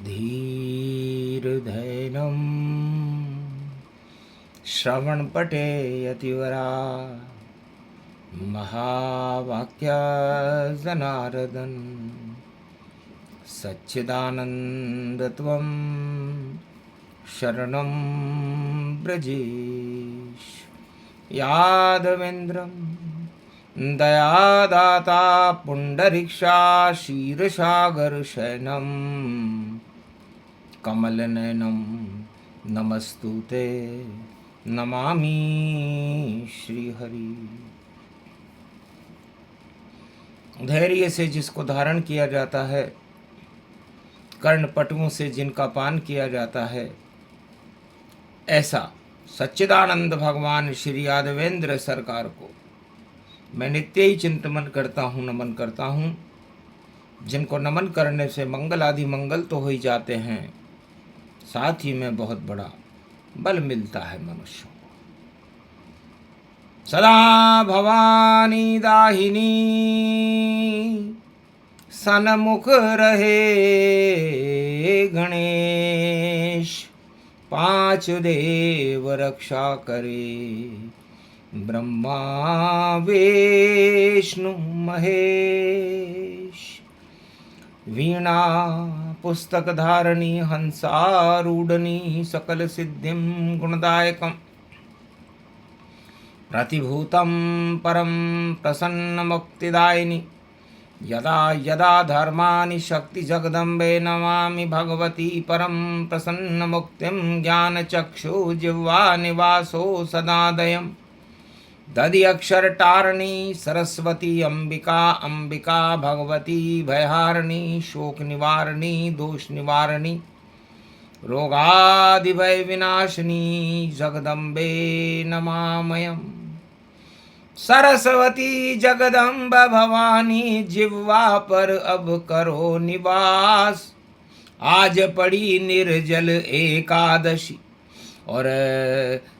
धीर्धैनं श्रवणपटे यतिवरा महावाक्या जनार्दन सच्चिदानन्दत्वं शरणं ब्रजेश यादवेन्द्रं दयादाता पुण्डरीक्षा क्षीरसागरशयनं कमलनयनं नमस्तुते नमामि श्रीहरि। धैर्य से जिसको धारण किया जाता है, कर्णपटुओं से जिनका पान किया जाता है, ऐसा सच्चिदानंद भगवान श्री यादवेंद्र सरकार को मैं नित्य ही चिंतन करता हूँ, नमन करता हूँ। जिनको नमन करने से मंगल आदि मंगल तो हो ही जाते हैं, साथ ही में बहुत बड़ा बल मिलता है मनुष्य को। सदा भवानी दाहिनी सन्मुख रहे गणेश, पांच देव रक्षा करे ब्रह्मा विष्णु महेश। वीणा पुस्तक धारणी हंसारूढ़नी सकल सिद्धिं गुणदायकम्, प्रतिभूतं परम प्रसन्न मुक्तिदायिनी। यदा यदा धर्माणि शक्ति जगदम्बे नमामि भगवती परम प्रसन्न मुक्तिं। ज्ञानचक्षु जिह्वा निवासो सदादयम्, दधि अक्षर टारणी सरस्वती अंबिका। अंबिका भगवती भयहारिणी, शोक निवारणी दोष निवारणी, रोगादि भय विनाशिनी जगदम्बे नमामयम्। सरस्वती जगदम्ब भवानी जिह्वा पर अब करो निवास। आज पड़ी निर्जल एकादशी और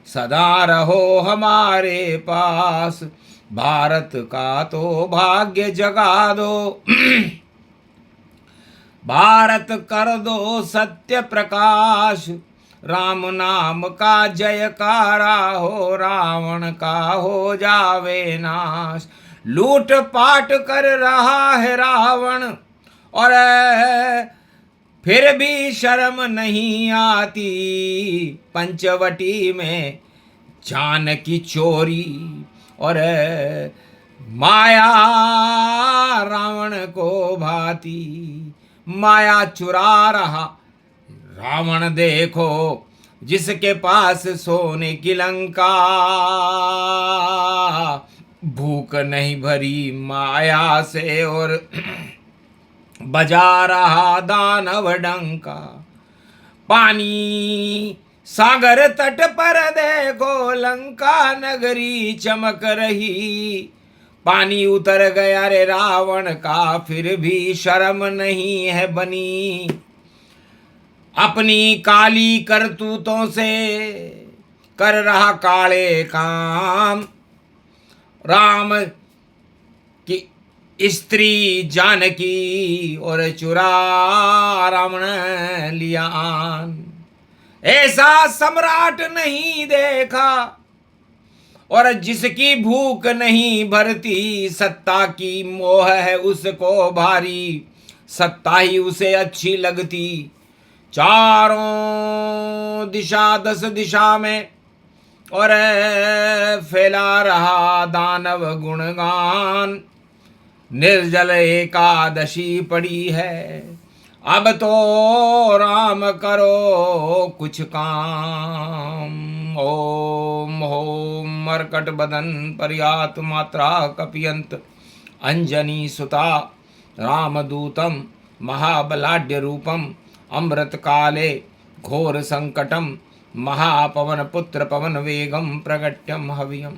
सदा रहो हमारे पास। भारत का तो भाग्य जगा दो भारत कर दो सत्य प्रकाश। राम नाम का जयकारा हो, रावण का हो जावे नाश। लूट पाट कर रहा है रावण और फिर भी शर्म नहीं आती। पंचवटी में जान की चोरी और माया रावण को भाती। माया चुरा रहा रावण देखो, जिसके पास सोने की लंका। भूख नहीं भरी माया से और बजा रहा दानव डंका। पानी सागर तट पर देखो, लंका नगरी चमक रही। पानी उतर गया रे रावण का, फिर भी शर्म नहीं है बनी। अपनी काली करतूतों से कर रहा काले काम। राम की स्त्री जानकी और चुरा रावण लिया आन। ऐसा सम्राट नहीं देखा और जिसकी भूख नहीं भरती। सत्ता की मोह है उसको भारी, सत्ता ही उसे अच्छी लगती। चारों दिशा 10 दिशा में और फैला रहा दानव गुणगान। निर्जल एकादशी पड़ी है, अब तो राम करो कुछ काम। ओम ओम मरकट बदन पर्यात मात्रा कपियंत। अंजनी सुता रामदूतम महाबलाढ्य रूपम। अमृत काले घोर संकटम, महापवन पुत्र पवन वेगम प्रगट्यम हवियम।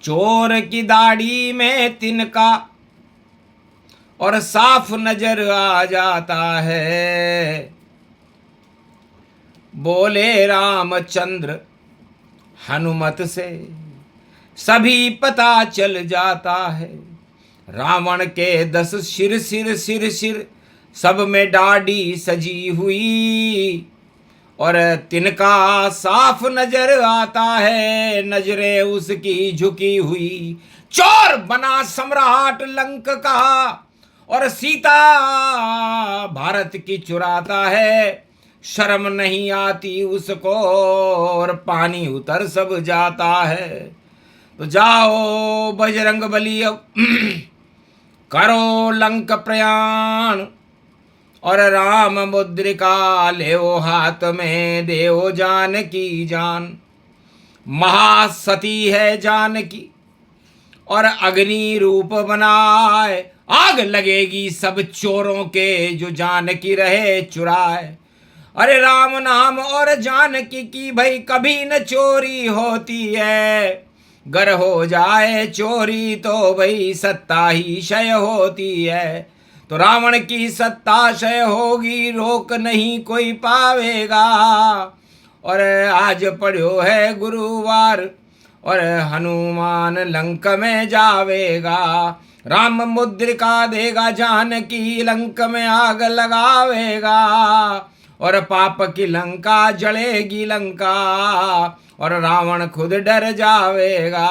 चोर की दाढ़ी में तिनका और साफ नजर आ जाता है। बोले रामचंद्र हनुमत से सभी पता चल जाता है। रावण के 10 सिर सिर सिर सिर सब में दाढ़ी सजी हुई, और तिनका साफ नजर आता है, नजरें उसकी झुकी हुई। चोर बना सम्राट लंक का, और सीता भारत की चुराता है। शर्म नहीं आती उसको, और पानी उतर सब जाता है। तो जाओ बजरंग बली अब करो लंक प्रयाण, और राम मुद्रिका लेओ हाथ में, देओ जानकी जान। महासती है जानकी, और अग्नि रूप बनाए, आग लगेगी सब चोरों के जो जानकी रहे चुराए। अरे राम नाम और जानकी की भाई कभी न चोरी होती है, गर हो जाए चोरी तो भाई सत्ता ही क्षय होती है। तो रावण की सत्ता क्षय होगी, रोक नहीं कोई पावेगा। और आज पढ़ो है गुरुवार, और हनुमान लंक में जावेगा। राम मुद्रिका देगा जानकी, लंक में आग लगावेगा। और पाप की लंका जलेगी लंका, और रावण खुद डर जावेगा।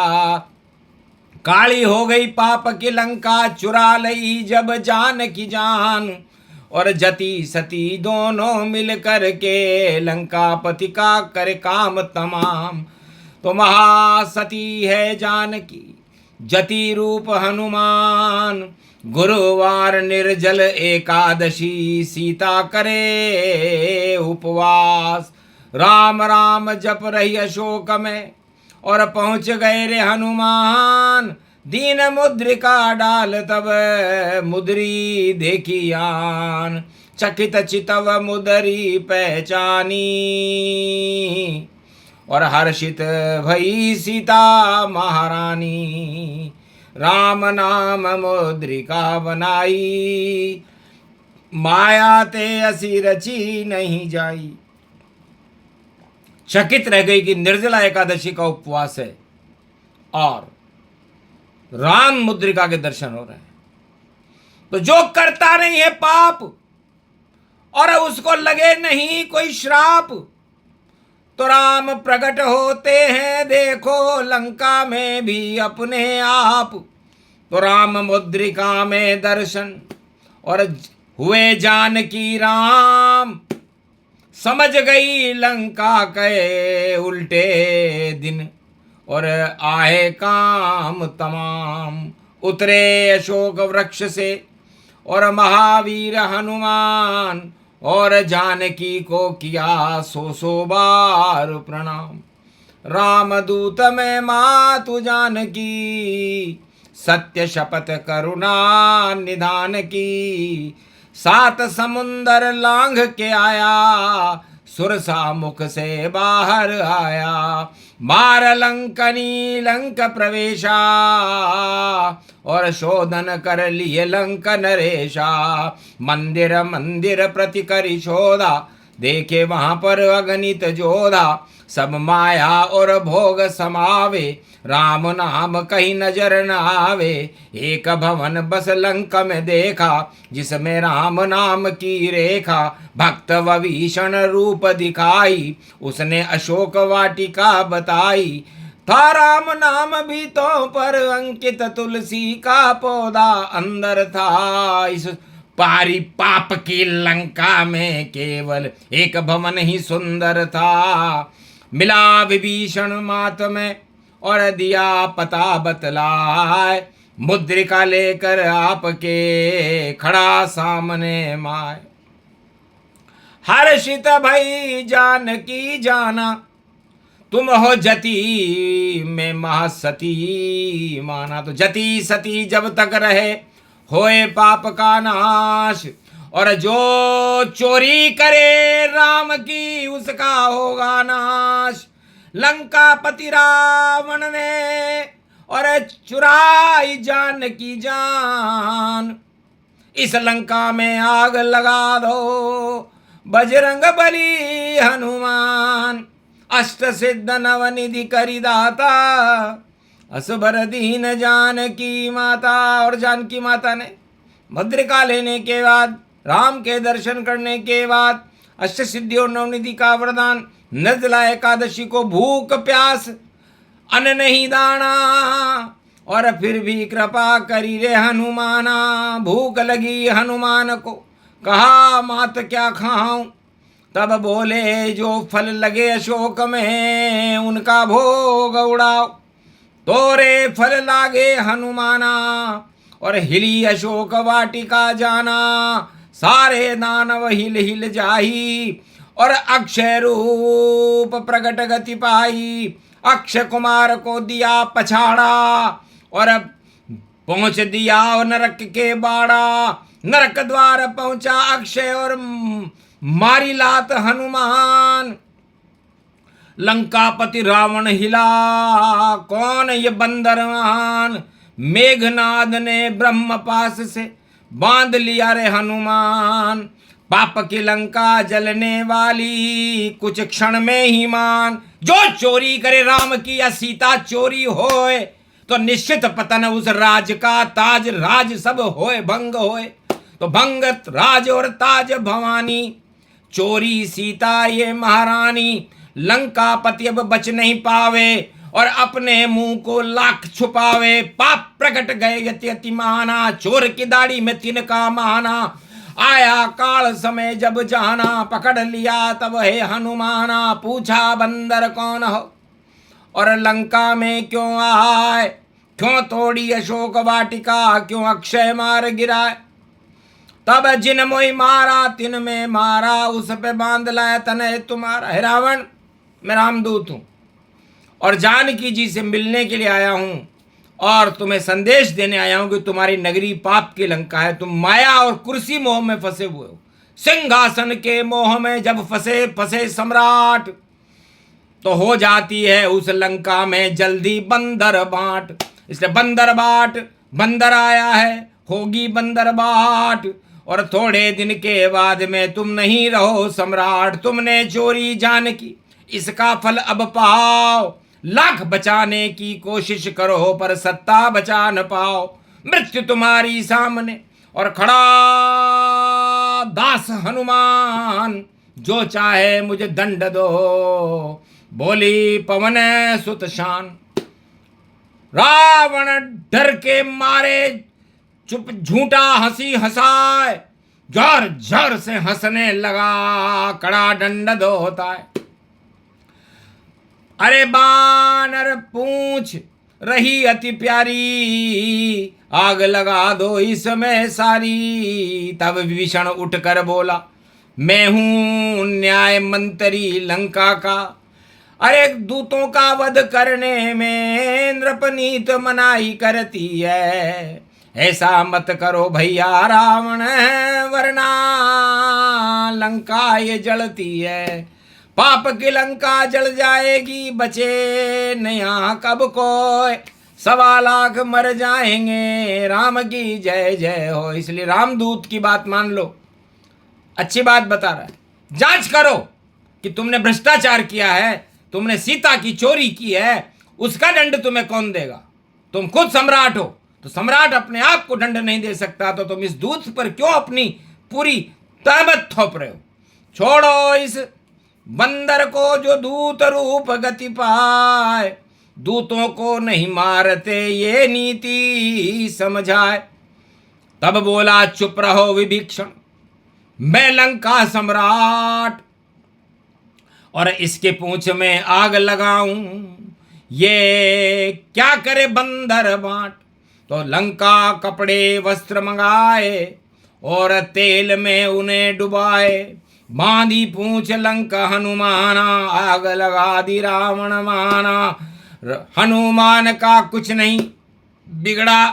काली हो गई पाप की लंका, चुरा लई जब जान की जान। और जति सती दोनों मिल कर के, लंका पति का कर काम तमाम। तो महासती है जानकी, जति रूप हनुमान। गुरुवार निर्जल एकादशी, सीता करे उपवास। राम राम जप रही अशोक में, और पहुंच गए रे हनुमान। दीन मुद्रिका डाल तब मुद्री देखी आन, चकित चितव मुदरी पहचानी। और हर्षित भई सीता महारानी, राम नाम मुद्रिका बनाई। माया ते असी रची नहीं जाई। चकित रह गई कि निर्जला एकादशी का उपवास है, और राम मुद्रिका के दर्शन हो रहे हैं। तो जो करता नहीं है पाप, और उसको लगे नहीं कोई श्राप, तो राम प्रकट होते हैं देखो लंका में भी अपने आप। तो राम मुद्रिका में दर्शन, और हुए जानकी राम। समझ गई लंका के उल्टे दिन, और आए काम तमाम। उतरे अशोक वृक्ष से, और महावीर हनुमान। और जानकी को किया सौ बार प्रणाम। रामदूत में मातु जानकी, सत्य शपथ करुणा निधान की। 7 समुंदर लांघ के आया, सुरसा मुख से बाहर आया। मार लंकनी लंक प्रवेशा, और शोधन कर लिए लंक नरेशा। मंदिर मंदिर प्रति करी शोधा, देखे वहां पर अगणित जोधा। सब माया और भोग समावे, राम नाम कहीं नजर न आवे। एक भवन बस लंक में देखा, जिसमें राम नाम की रेखा। भक्त विभीषण रूप दिखाई, उसने अशोक वाटिका बताई। था राम नाम भी तो पर अंकित, तुलसी का पौधा अंदर था। इस पारी पाप की लंका में केवल एक भवन ही सुंदर था। मिला विभीषण मात में, और दिया पता बतलाए। मुद्रिका लेकर आपके खड़ा सामने माय। हर्षित भई जानकी जाना, तुम हो जति में महासती माना। तो जति सती जब तक रहे, होए पाप का नाश। और जो चोरी करे राम की, उसका होगा नाश। लंका पति रावण ने, और चुराई जानकी जान। इस लंका में आग लगा दो, बजरंग बली हनुमान। अष्ट सिद्ध नवनिधि करी दाता, असबर दीन जानकी माता। और जानकी माता ने मुद्रिका लेने के बाद राम के दर्शन करने के बाद अष्ट सिद्धियों नवनिधि का वरदान, निर्जला एकादशी को भूख प्यास अन्न नहीं दाना, और फिर भी कृपा करी रे हनुमाना। भूख लगी हनुमान को, कहा मात क्या खाऊं, तब बोले जो फल लगे अशोक में उनका भोग उड़ाओ। तोरे फल लागे हनुमाना, और हिली अशोक वाटिका जाना। सारे दानव हिल हिल जाही, और अक्षय रूप प्रकट गति पाई। अक्षय कुमार को दिया पछाड़ा, और पहुंच दिया नरक के बाड़ा। नरक द्वार पहुंचा अक्षय, और मारी लात हनुमान। लंकापति रावण हिला, कौन ये बंदरवान। मेघनाद ने ब्रह्म पास से बांध लिया रे हनुमान। पाप की लंका जलने वाली, कुछ क्षण में ही मान। जो चोरी करे राम की या सीता चोरी होए, तो निश्चित पतन उस राज का। ताज राज सब होए भंग होए, तो भंगत राज और ताज भवानी। चोरी सीता ये महारानी, लंकापति अब बच नहीं पावे, और अपने मुंह को लाख छुपावे। पाप प्रकट गए यति यति माना, चोर की दाढ़ी में तिनका माना। आया काल समय जब जाना, पकड़ लिया तब है हनुमाना। पूछा बंदर कौन हो, और लंका में क्यों आए। क्यों तोड़ी अशोक वाटिका, क्यों अक्षय मार गिराए। तब जिन मोई मारा तिन में मारा, उस पे बांध लाया तनय तुम्हारा। हे रावण, मैं रामदूत हूं, और जानकी जी से मिलने के लिए आया हूं, और तुम्हें संदेश देने आया हूं कि तुम्हारी नगरी पाप की लंका है। तुम माया और कुर्सी मोह में फंसे हुए हो। सिंहासन के मोह में जब फंसे सम्राट, तो हो जाती है उस लंका में जल्दी बंदर बाट। इसलिए बंदर बाट, बंदर आया है, होगी बंदर बाट। और थोड़े दिन के बाद में तुम नहीं रहो सम्राट। तुमने चोरी जानकी, इसका फल अब पाओ। लाख बचाने की कोशिश करो, पर सत्ता बचा न पाओ। मृत्यु तुम्हारी सामने, और खड़ा दास हनुमान। जो चाहे मुझे दंड दो, बोली पवन सुत शान। रावण डर के मारे चुप झूठा हंसी हंसाए। जोर जोर से हंसने लगा, कड़ा दंड दो होता है। अरे बानर पूछ रही अति प्यारी, आग लगा दो इसमें सारी। तब विभीषण उठकर बोला, मैं हूं न्याय मंत्री लंका का। अरे दूतों का वध करने में नृपनीत मनाही करती है। ऐसा मत करो भैया रावण, वरना लंका ये जलती है। पाप की लंका जल जाएगी, बचे नया कब कोई। 1.25 लाख मर जाएंगे, राम की जय जय हो। इसलिए रामदूत की बात मान लो, अच्छी बात बता रहा है। जांच करो कि तुमने भ्रष्टाचार किया है, तुमने सीता की चोरी की है, उसका दंड तुम्हें कौन देगा। तुम खुद सम्राट हो, तो सम्राट अपने आप को दंड नहीं दे सकता, तो तुम इस दूत पर क्यों अपनी पूरी तहमत थोप रहे हो। छोड़ो इस बंदर को जो दूत रूप गति पाए। दूतों को नहीं मारते ये नीति समझाए। तब बोला, चुप रहो विभीषण, मैं लंका सम्राट, और इसके पूंछ में आग लगाऊं। ये क्या करे बंदर बाट। तो लंका कपड़े वस्त्र मंगाए, और तेल में उन्हें डुबाए। बांधी पूंछ लंका हनुमाना, आग लगा दी रावण माना। हनुमान का कुछ नहीं बिगड़ा,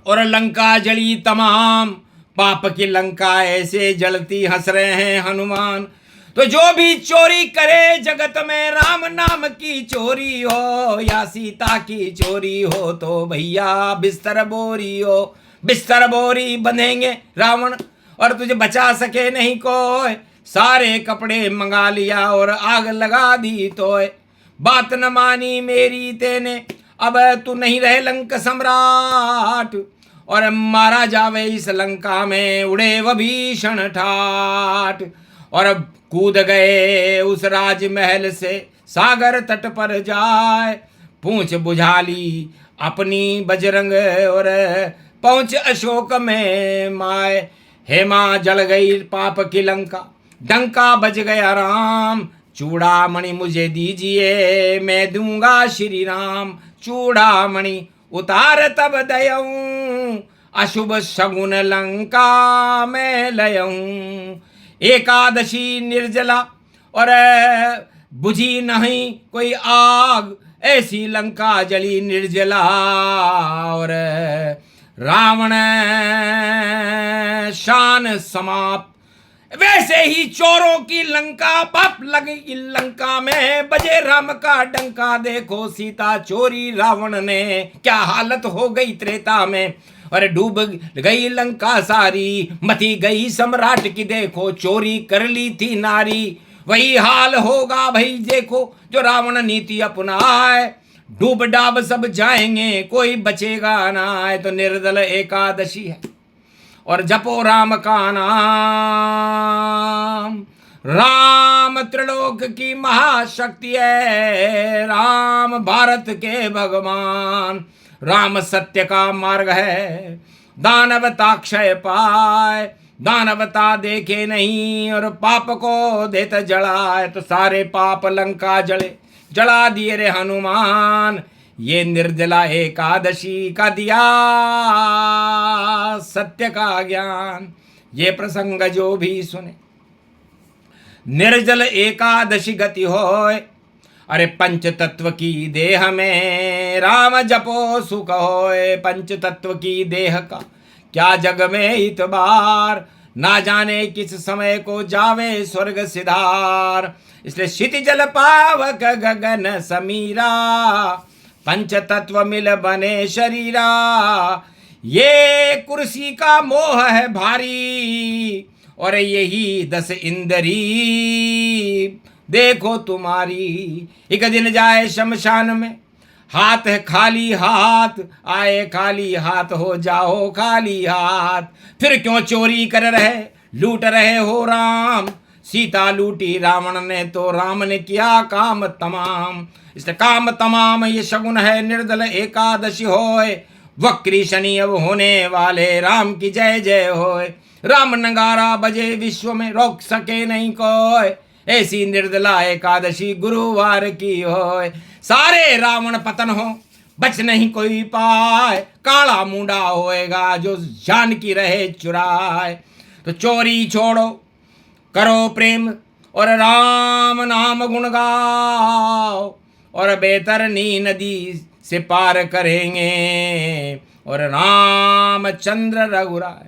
और लंका जली तमाम। पाप की लंका ऐसे जलती हंस रहे हैं हनुमान। तो जो भी चोरी करे जगत में, राम नाम की चोरी हो या सीता की चोरी हो, तो भैया बिस्तर बोरी हो। बिस्तर बोरी बंधेंगे रावण, और तुझे बचा सके नहीं कोई। सारे कपड़े मंगा लिया और आग लगा दी तोय। बात न मानी मेरी तेने, अब तू नहीं रहे लंक सम्राट। और मारा जावे इस लंका में, उड़े वह भीषण ठाठ। और कूद गए उस राजमहल से, सागर तट पर जाए, पूंछ बुझा ली अपनी बजरंग, और पहुंच अशोक में माए। हेमा जल गई पाप की लंका, डंका बज गया राम, चूड़ामणि मुझे दीजिए, मैं दूंगा श्री राम। चूड़ामणि उतार तब दयऊं, अशुभ शगुन लंका में लयऊं। एकादशी निर्जला और बुझी नहीं कोई आग, ऐसी लंका जली निर्जला। और रावण शान समाप्त, वैसे ही चोरों की लंका पाप लगी लंका में, बजे राम का डंका, देखो सीता चोरी रावण ने, क्या हालत हो गई त्रेता में। और डूब गई लंका सारी, मती गई सम्राट की, देखो चोरी कर ली थी नारी। वही हाल होगा भाई देखो जो रावण नीति अपनाए, डूब डाब सब जाएंगे कोई बचेगा ना। तो निर्दल एकादशी है और जपो राम का नाम। राम त्रिलोक की महाशक्ति है, राम भारत के भगवान। राम सत्य का मार्ग है, दानवता क्षय पाए, दानवता देखे नहीं और पाप को देता जलाए। तो सारे पाप लंका जले, जला दिए रे हनुमान, ये निर्जला एकादशी का दिया सत्य का ज्ञान। ये प्रसंग जो भी सुने, निर्जल एकादशी गति होय, अरे पंच तत्व की देह में राम जपो सुख होय। पंच तत्व की देह का क्या जग में इतबार, ना जाने किस समय को जावे स्वर्ग सिधार। इसलिए क्षिति जल पावक गगन समीरा, पंच तत्व मिल बने शरीरा। ये कुर्सी का मोह है भारी, और यही 10 इंद्री देखो तुम्हारी। एक दिन जाए शमशान में, हाथ है खाली हाथ, आए खाली हाथ हो जाओ खाली हाथ। फिर क्यों चोरी कर रहे लूट रहे हो राम, सीता लूटी रावण ने तो राम ने किया काम तमाम। इसलिए काम तमाम ये शगुन है, निर्दल एकादशी होए। वक्री शनि अब होने वाले, राम की जय जय होए। राम नगारा बजे विश्व में, रोक सके नहीं कोई, ऐसी निर्दला एकादशी गुरुवार की होए। सारे रावण पतन हो, बच नहीं कोई पाए, काला मुंडा होएगा जो जानकी रहे चुराए। तो चोरी छोड़ो करो प्रेम और राम नाम गुण गाओ, और बेतरनी नदी से पार करेंगे, और रामचंद्र रघुराय।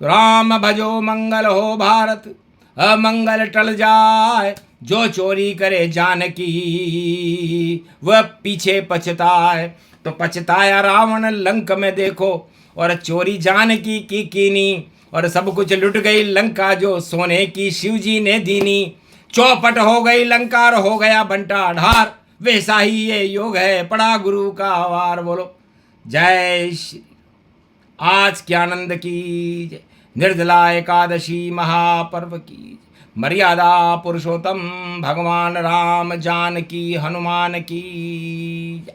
तो राम भजो मंगल हो भारत, अमंगल टल जाए। जो चोरी करे जानकी वह पीछे पछताए। तो पछताया रावण लंक में देखो, और चोरी जानकी की कीनी, और सब कुछ लुट गई लंका जो सोने की शिव जी ने दीनी। चौपट हो गई लंका और हो गया बंटा ढार, वैसा ही ये योग है पड़ा गुरु का वार। बोलो जय श्री, आज के आनंद की जय। निर्जला एकादशी महापर्व की मर्यादा पुरुषोत्तम भगवान राम जानकी हनुमान की।